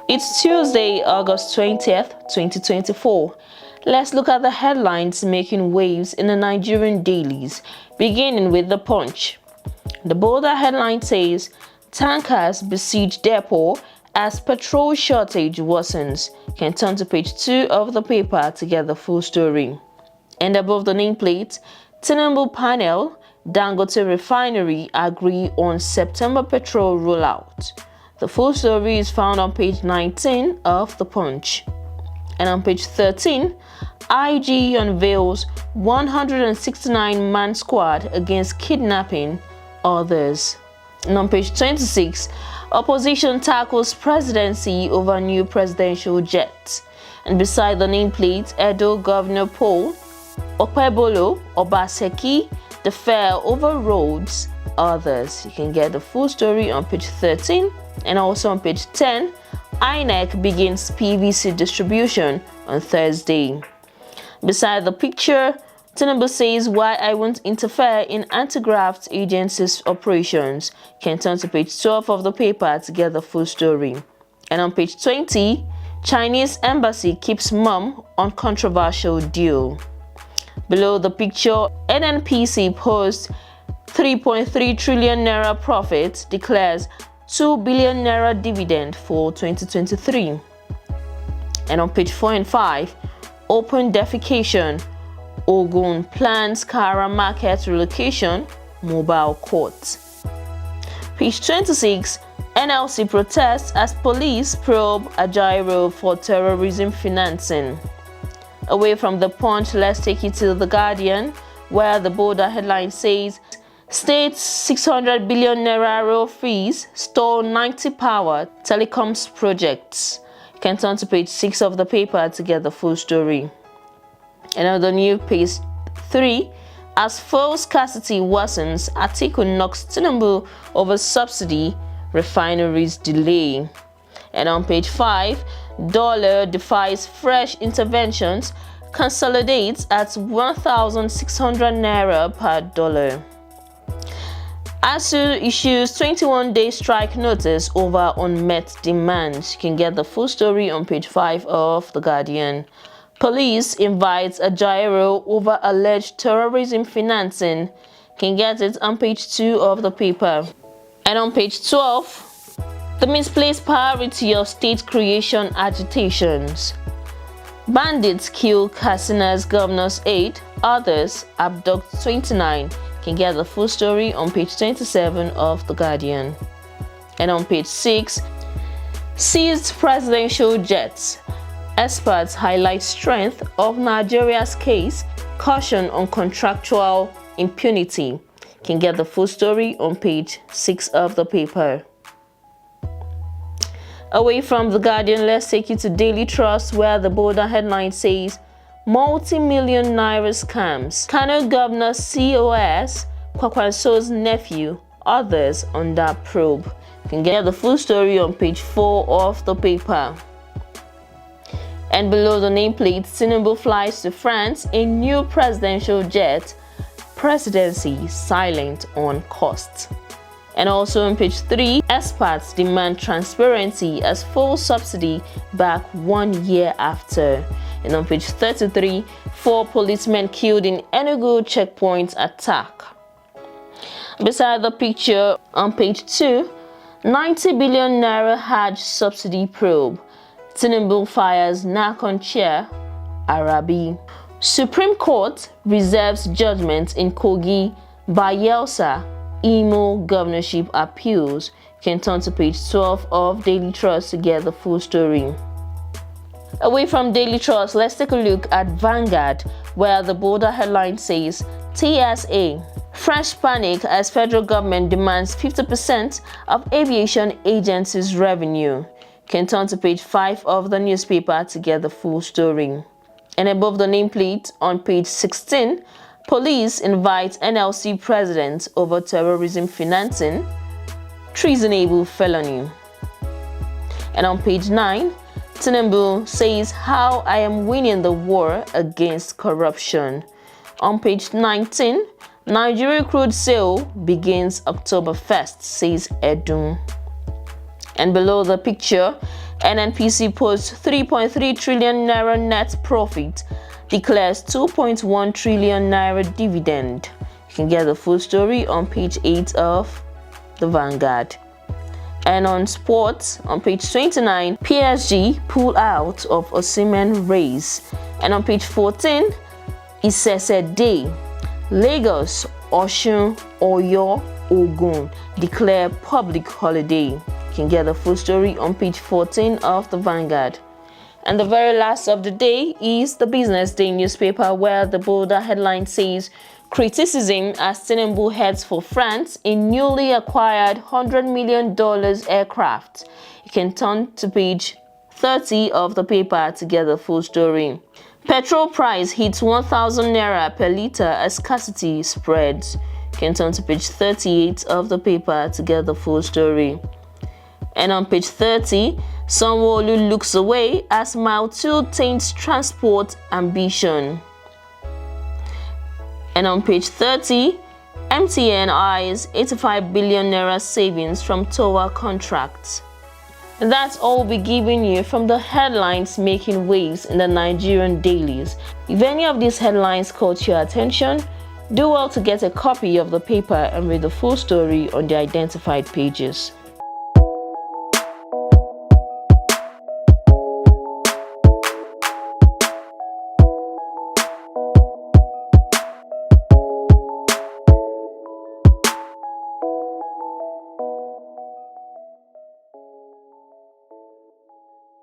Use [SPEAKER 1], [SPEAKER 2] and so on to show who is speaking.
[SPEAKER 1] It's Tuesday, August 20th, 2024. Let's look at the headlines making waves in the Nigerian dailies, beginning with The Punch. The bolder headline says, tankers besiege depot as petrol shortage worsens. Can turn to page 2 of the paper to get the full story. And above the nameplate, Tinubu panel, Dangote refinery agree on September petrol rollout. The full story is found on page 19 of The Punch. And on page 13, IG unveils 169-man squad against kidnapping others. And on page 26, opposition tackles presidency over new presidential jet. And beside the nameplate, Edo Governor Paul Okpebholo Obaseki, the fair overroads others. You can get the full story on page 13. And also on page 10, INEC begins PVC distribution on Thursday. Beside the picture, Tinubu says why I won't interfere in anti-graft agencies' operations. Can turn to page 12 of the paper to get the full story. And on page 20, Chinese embassy keeps mum on controversial deal. Below the picture, NNPC posts 3.3 trillion naira profit, declares 2 billion naira dividend for 2023. And on page 4 and 5, open defecation, Ogun plans Kara market relocation, mobile court. Page 26, NLC protests as police probe Ajaero for terrorism financing. Away from The Punch, let's take you to The Guardian, where the bolder headline says, State's 600 billion naira rail fees stall 90 power telecoms projects. You can turn to page 6 of the paper to get the full story. And on the new page 3, as fuel scarcity worsens, Atiku knocks Tinubu over subsidy, refineries delay. And on page 5, dollar defies fresh interventions, consolidates at 1,600 naira per dollar. ASUU issues 21-day strike notice over unmet demands. You can get the full story on page 5 of The Guardian. Police invites Ajaero over alleged terrorism financing. You can get it on page 2 of the paper. And on page 12, the misplaced priority of state creation agitations. Bandits kill Katsina's governor's aide, others abduct 29. Can get the full story on page 27 of The Guardian. And on page 6, seized presidential jets. Experts highlight strength of Nigeria's case, caution on contractual impunity. Can get the full story on page 6 of the paper. Away from The Guardian, let's take you to Daily Trust, where the bolder headline says, multi-million naira scams. Kano Governor COS Kwakwanso's nephew, others under probe. You can get the full story on page 4 of the paper. And below the nameplate, Tinubu flies to France in new presidential jet. Presidency silent on costs. And also on page 3, experts demand transparency as full subsidy back 1 year after. And on page 33, 4 policemen killed in Enugu checkpoint attack. Beside the picture on page 2, 90 billion naira Hajj subsidy probe. Tinubu fires Nakon chair, Arabi. Supreme Court reserves judgment in Kogi, Bayelsa, Imo governorship appeals. You can turn to page 12 of Daily Trust to get the full story. Away from Daily Trust, let's take a look at Vanguard, where the bolder headline says, TSA, fresh panic as federal government demands 50% of aviation agency's revenue. You can turn to page 5 of the newspaper to get the full story. And above the nameplate on page 16, police invite NLC president over terrorism financing, treasonable felony. And on page 9, Tinubu says how I am winning the war against corruption. On page 19, Nigeria crude sale begins October 1st, says Edun. And below the picture, NNPC posts 3.3 trillion naira net profit, declares 2.1 trillion naira dividend. You can get the full story on page 8 of the Vanguard. And on sports, on page 29, PSG pull out of Osimhen race. And on page 14, Isese Day, Lagos, Osun, Oyo, Ogun declare public holiday. You can get the full story on page 14 of the Vanguard. And the very last of the day is the Business Day newspaper, where the bolder headline says, criticism as Tinubu heads for France in newly acquired $100 million aircraft. You can turn to page 30 of the paper to get the full story. Petrol price hits 1,000 naira per litre as scarcity spreads. You can turn to page 38 of the paper to get the full story. And on page 30, Sanwo-Olu looks away as Mile 2 taints transport ambition. And on page 30, MTN eyes 85 billion naira savings from TOA contracts. And that's all we'll be giving you from the headlines making waves in the Nigerian dailies. If any of these headlines caught your attention, do well to get a copy of the paper and read the full story on the identified pages.